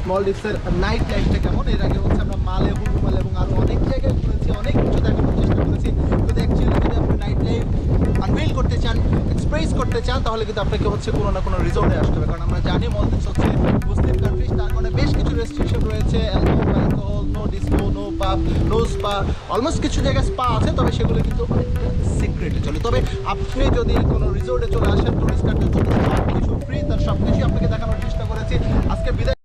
মলদ্বীপসের night লাইফটা কেমন। এর আগে হচ্ছে আমরা মালে, হুলুমাল এবং আরও অনেক জায়গায় ঘুরেছি, অনেক কিছু দেখানোর চেষ্টা করেছি। কিন্তু অ্যাকচুয়ালি যদি আপনি নাইট লাইফ আনভেল করতে চান, এক্সপ্রেস করতে চান, তাহলে কিন্তু আপনাকে হচ্ছে কোনো না কোনো রিসোর্টে আসতে হবে। কারণ আমরা জানি মলদ্বীপস হচ্ছে মুসলিম কান্ট্রি, তার কারণে বেশ কিছু রেস্ট্রিকশন রয়েছে। অ্যালকোহল, নো ডিস্কো, নো পাব, নো স্পা, অলমোস্ট কিছু জায়গায় স্পা আছে, তবে সেগুলো কিন্তু অনেকটা সিক্রেটে চলে। তবে আপনি যদি কোনো রিসোর্টে চলে আসেন, টুরিস্ট কার্ডের জন্য সব কিছু ফ্রি, তার সব কিছুই আপনাকে দেখানোর চেষ্টা করেছি। আজকে বিদায়।